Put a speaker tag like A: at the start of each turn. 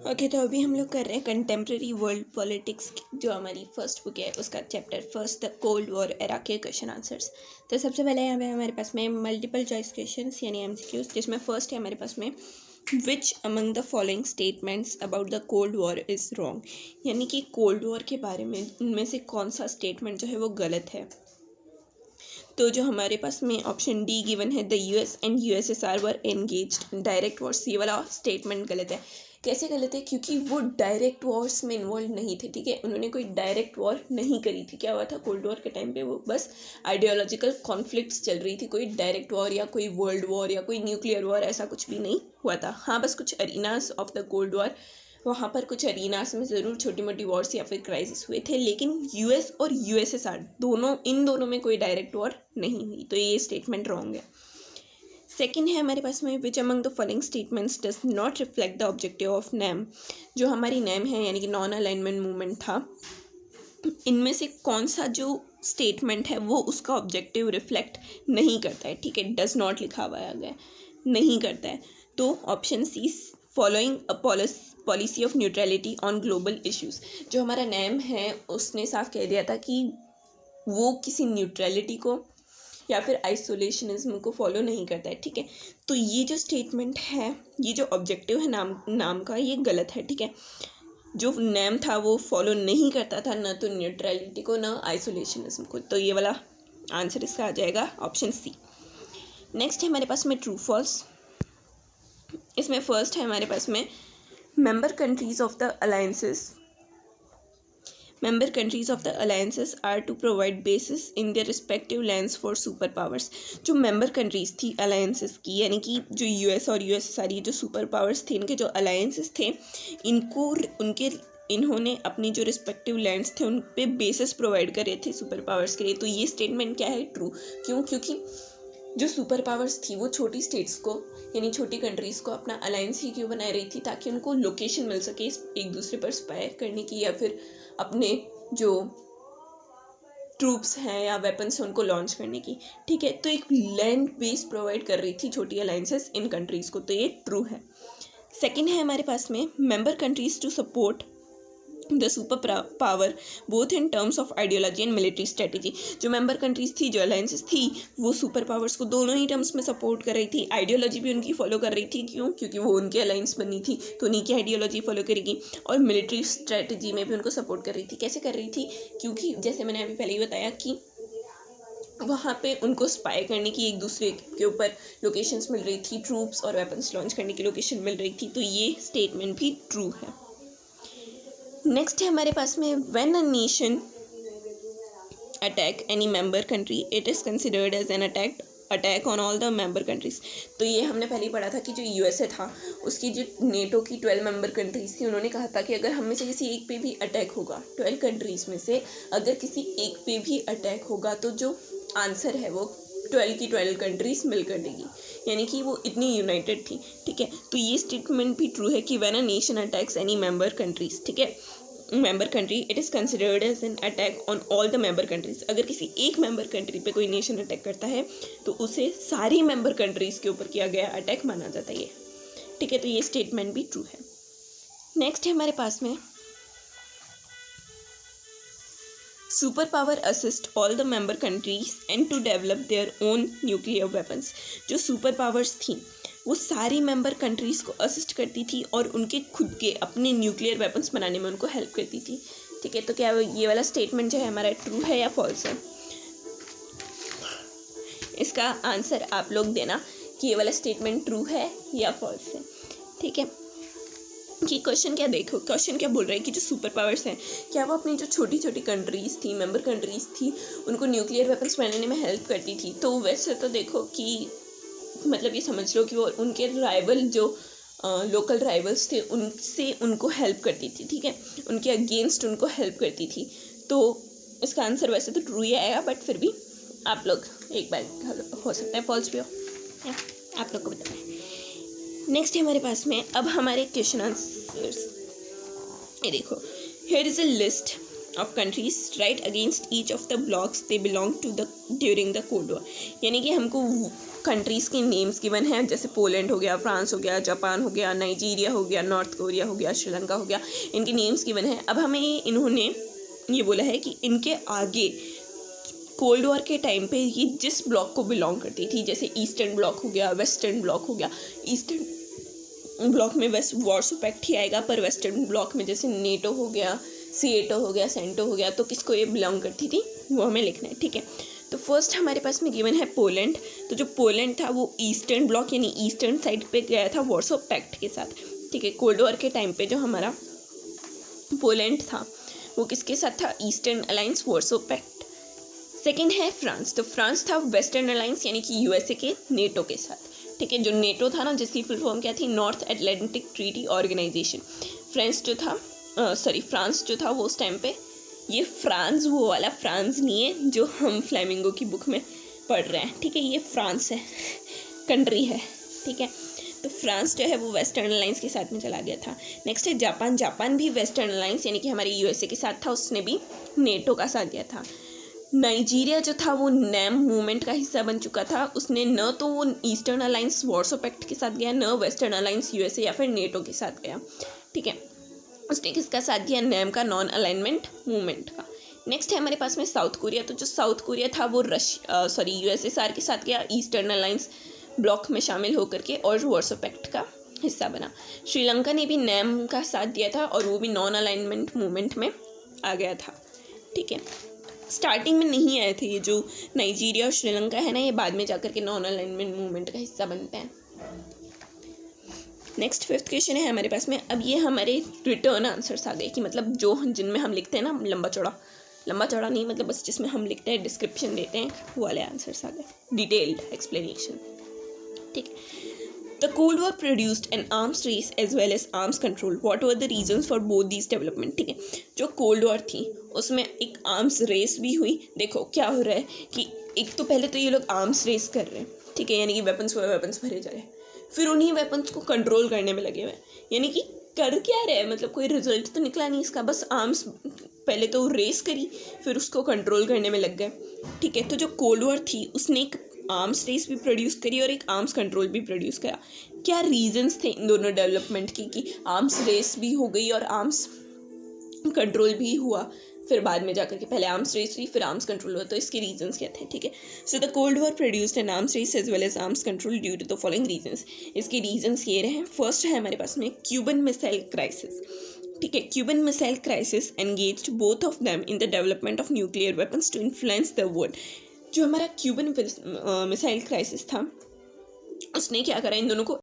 A: Okay, तो अभी हम लोग कर रहे हैं कंटेम्प्रेरी वर्ल्ड पॉलिटिक्स, जो हमारी फर्स्ट बुक है उसका chapter first, the Cold war era के क्वेश्चन आंसर्स। तो सबसे पहले यहाँ पे हमारे पास में मल्टीपल चॉइस क्वेश्चंस यानी एमसीक्यूज, जिसमें फर्स्ट है हमारे पास में which among the following statements about the Cold war is wrong, यानी कि कोल्ड वॉर के बारे में इनमें से कौन सा स्टेटमेंट जो है वो गलत है। तो जो हमारे पास में ऑप्शन डी गिवन है, the US and USSR were engaged direct Wars, ये वाला स्टेटमेंट गलत है। कैसे गलत है? क्योंकि वो डायरेक्ट वॉर्स में इन्वॉल्व नहीं थे, ठीक है, उन्होंने कोई डायरेक्ट वॉर नहीं करी थी। क्या हुआ था कोल्ड वॉर के टाइम पे? वो बस आइडियोलॉजिकल कॉन्फ्लिक्ट्स चल रही थी, कोई डायरेक्ट वॉर या कोई वर्ल्ड वॉर या कोई न्यूक्लियर वॉर ऐसा कुछ भी नहीं हुआ था। हाँ, बस कुछ अरीनास ऑफ द कोल्ड वॉर, वहाँ पर कुछ अरीनास में ज़रूर छोटी मोटी वॉर्स या फिर क्राइसिस हुए थे, लेकिन यूएस और यूएसएसआर इन दोनों में कोई डायरेक्ट वॉर नहीं हुई। तो ये स्टेटमेंट रॉन्ग है। सेकेंड है हमारे पास में which among the following statements does not reflect the objective of NAM, जो हमारी नैम है यानी कि नॉन अलाइनमेंट मूवमेंट था, इनमें से कौन सा जो स्टेटमेंट है वो उसका ऑब्जेक्टिव रिफ्लेक्ट नहीं करता है। ठीक है, डज नॉट लिखा हुआ है, नहीं करता है। तो option C, following a policy of neutrality on global issues, जो हमारा नैम है उसने साफ कह दिया था कि वो किसी न्यूट्रलिटी को या फिर आइसोलेशनिज्म को फॉलो नहीं करता है। ठीक है, तो ये जो स्टेटमेंट है, ये जो ऑब्जेक्टिव है नाम का, ये गलत है। ठीक है, जो नैम था वो फॉलो नहीं करता था ना तो न्यूट्रलिटी को ना आइसोलेशनिज्म को। तो ये वाला आंसर इसका आ जाएगा ऑप्शन सी। नेक्स्ट है हमारे पास में ट्रू फॉल्स। इसमें फर्स्ट है हमारे पास में member countries of the alliances are to provide bases in their respective lands for superpowers। जो member countries थी alliances की, यानी कि जो यूएस और यूएसएसआर, ये जो सुपर पावर्स थे, इनके जो alliances थे, इन्होंने अपनी जो रिस्पेक्टिव लैंड्स थे उन पे बेसिस प्रोवाइड करे थे सुपर पावर्स के लिए। तो ये स्टेटमेंट क्या है? ट्रू। क्यों? क्योंकि जो सुपर पावर्स थी वो छोटी स्टेट्स को यानी छोटी कंट्रीज़ को अपना अलायंस ही क्यों बना रही थी? ताकि उनको लोकेशन मिल सके एक दूसरे पर स्पाई करने की, या फिर अपने जो ट्रूप्स हैं या वेपन्स हैं उनको लॉन्च करने की। ठीक है, तो एक लैंड बेस प्रोवाइड कर रही थी छोटी अलायंसेस इन कंट्रीज़ को। तो ये ट्रू है। सेकेंड है हमारे पास में member countries to support the super power both in terms of ideology and military strategy. जो मेंबर कंट्रीज थी, जो अलायंसेस थी, वो सुपर पावर्स को दोनों ही टर्म्स में सपोर्ट कर रही थी, आइडियोलॉजी भी उनकी फॉलो कर रही थी। क्यों? क्योंकि वो उनकी अलायंस बनी थी तो उन्हीं की आइडियोलॉजी फॉलो करेगी, और मिलिट्री स्ट्रेटेजी में भी उनको सपोर्ट कर रही थी। कैसे कर रही थी? क्योंकि जैसे मैंने अभी पहले ही बताया कि वहाँ पे उनको स्पाई करने की एक दूसरे के ऊपर लोकेशंस मिल रही थी, ट्रूप्स और वेपन्स लॉन्च करने की लोकेशन मिल रही थी। तो ये स्टेटमेंट भी ट्रू है। नेक्स्ट है हमारे पास में when a nation attack any member country it is considered as an attack on all the member countries. तो ये हमने पहले ही पढ़ा था कि जो यूएसए था, उसकी जो नेटो की 12 मेंबर कंट्रीज थी, उन्होंने कहा था कि अगर हम में से किसी एक पे भी अटैक होगा, 12 कंट्रीज में से अगर किसी एक पे भी अटैक होगा, तो जो आंसर है वो 12 की 12 कंट्रीज मिलकर देगी, यानी कि वो इतनी यूनाइटेड थी। ठीक है, तो ये स्टेटमेंट भी ट्रू है कि when a nation attacks any member countries, ठीक है, member country, it is considered as an attack on all the member countries. अगर किसी एक मेंबर कंट्री पे कोई नेशन अटैक करता है तो उसे सारी मेंबर कंट्रीज के ऊपर किया गया अटैक माना जाता है। ठीक है, तो ये स्टेटमेंट भी ट्रू है। नेक्स्ट है हमारे पास में super power assist all the member countries and to develop their own nuclear weapons. जो सुपर पावर्स थी वो सारी मेंबर कंट्रीज़ को असिस्ट करती थी और उनके खुद के अपने न्यूक्लियर वेपन्स बनाने में उनको हेल्प करती थी। ठीक है, तो क्या ये वाला स्टेटमेंट जो है हमारा ट्रू है या फॉल्स है? इसका आंसर आप लोग देना कि ये वाला स्टेटमेंट ट्रू है या फॉल्स है। ठीक है, कि क्वेश्चन क्या देखो, क्वेश्चन क्या बोल रहा है कि जो सुपर पावर्स हैं, क्या वो अपनी जो छोटी छोटी कंट्रीज़ थी, मेंबर कंट्रीज़ थी, उनको न्यूक्लियर वेपन्स बनाने में हेल्प करती थी? तो वैसे तो देखो कि मतलब ये समझ लो कि वो उनके राइवल जो लोकल राइवल्स थे उनसे उनको हेल्प करती थी। ठीक है, उनके अगेंस्ट उनको हेल्प करती थी। तो इसका आंसर वैसे तो ट्रू ही आएगा, बट फिर भी आप लोग एक बार हो सकता है फॉल्स भी हो, या आप लोग को बताना है। नेक्स्ट है हमारे पास में अब हमारे क्वेश्चन आंसर्स। ये देखो, here is a list of countries right against each of the blocks they belong to the during the Cold War। यानी कि हमको कंट्रीज़ के नेम्स गिवन हैं, जैसे पोलैंड हो गया, फ्रांस हो गया, जापान हो गया, नाइजीरिया हो गया, नॉर्थ कोरिया हो गया, श्रीलंका हो गया, इनके नेम्स गिवन हैं। अब हमें इन्होंने ये बोला है कि इनके आगे कोल्ड वॉर के टाइम पे ये जिस ब्लॉक को बिलोंग करती थी, जैसे ईस्टर्न ब्लॉक हो गया, वेस्टर्न ब्लॉक हो गया, ईस्टर्न ब्लॉक में वेस्ट वार्सो पैक्ट ही आएगा, पर वेस्टर्न ब्लॉक में जैसे नेटो हो गया, सीएटो हो गया, सेंटो हो गया, तो किसको ये बिलोंग करती थी वो हमें लिखना है। ठीक है, तो फर्स्ट हमारे पास में गिवन है पोलैंड। तो जो पोलैंड था वो ईस्टर्न ब्लॉक यानी ईस्टर्न साइड पे गया था वार्सो पैक्ट के साथ। ठीक है, कोल्ड वॉर के टाइम पे जो हमारा पोलैंड था वो किसके साथ था, eastern alliance Warsaw pact. Second है फ्रांस। तो फ्रांस था वेस्टर्न अलायंस यानी कि यूएसए के नेटो के साथ। ठीक है, जो नेटो था ना, जिसकी फुल फॉर्म क्या थी, North Atlantic Treaty Organization. France जो था वो उस टाइम पे, ये फ्रांस वो वाला फ्रांस नहीं है जो हम फ्लेमिंगो की बुक में पढ़ रहे हैं। ठीक है, ये फ्रांस है, कंट्री है। ठीक है, तो फ्रांस जो है वो वेस्टर्न अलायंस के साथ में चला गया था। नेक्स्ट है जापान। जापान भी वेस्टर्न अलायंस यानी कि हमारे यूएसए के साथ था, उसने भी नेटो का साथ दिया था। नाइजीरिया जो था वो नैम मूवमेंट का हिस्सा बन चुका था, उसने न तो वो ईस्टर्न अलायंस वार्सो पैक्ट के साथ गया, न वेस्टर्न अलायंस यूएसए या फिर नेटो के साथ गया। ठीक है, उसने किसका साथ दिया, नैम का, नॉन अलाइनमेंट मूवमेंट का। नेक्स्ट है हमारे पास में साउथ कोरिया। तो जो साउथ कोरिया था वो यूएसएसआर के साथ गया, ईस्टर्न अलायंस ब्लॉक में शामिल होकर के, और वार्सो पैक्ट का हिस्सा बना। श्रीलंका ने भी नैम का साथ दिया था और वो भी नॉन अलाइनमेंट मूवमेंट में आ गया था। ठीक है, स्टार्टिंग में नहीं आए थे ये जो नाइजीरिया और श्रीलंका है ना, ये बाद में जाकर के नॉन अलाइनमेंट मूवमेंट का हिस्सा बनते हैं। नेक्स्ट फिफ्थ क्वेश्चन है हमारे पास में। अब ये हमारे रिटर्न आंसर्स आ गए कि मतलब जो जिनमें हम लिखते हैं ना लंबा चौड़ा नहीं, मतलब बस जिसमें हम लिखते हैं, डिस्क्रिप्शन देते हैं, वो वाले आंसर्स आ गए, डिटेल्ड एक्सप्लेनेशन। ठीक है, the Cold War produced an arms race as well as arms control, what were the reasons for both these development. ठीक है, जो कोल्ड वॉर थी उसमें एक आर्म्स रेस भी हुई। देखो क्या हो रहा है कि एक तो पहले तो ये लोग आर्म्स रेस कर रहे हैं, ठीक है, यानी कि वेपन्स भरे जा रहे हैं, फिर उन्हीं वेपन्स को कंट्रोल करने में लगे हुए हैं। यानी कि कर क्या रहे हैं, मतलब कोई रिजल्ट तो निकला नहीं इसका, बस आर्म्स पहले तो रेस करी, फिर उसको कंट्रोल करने में लग गए। ठीक है, तो जो कोल्ड वॉर थी उसने एक आर्म्स रेस भी प्रोड्यूस करी और एक आर्म्स कंट्रोल भी प्रोड्यूस करा। क्या रीजंस थे इन दोनों डेवलपमेंट की कि आर्म्स रेस भी हो गई और आर्म्स कंट्रोल भी हुआ, फिर बाद में जाकर के पहले आर्म्स रेस हुई फिर आर्म्स कंट्रोल हुआ, तो इसके रीजंस क्या थे। ठीक है, so the Cold War produced an arms race as well as arms control due to the following reasons. इसके रीजंस ये रहे। फर्स्ट है हमारे पास में क्यूबन मिसाइल क्राइसिस। ठीक है, Cuban missile crisis engaged both of them in the development of nuclear weapons to influence the world. जो हमारा क्यूबन मिसाइल क्राइसिस था उसने क्या करा, इन दोनों को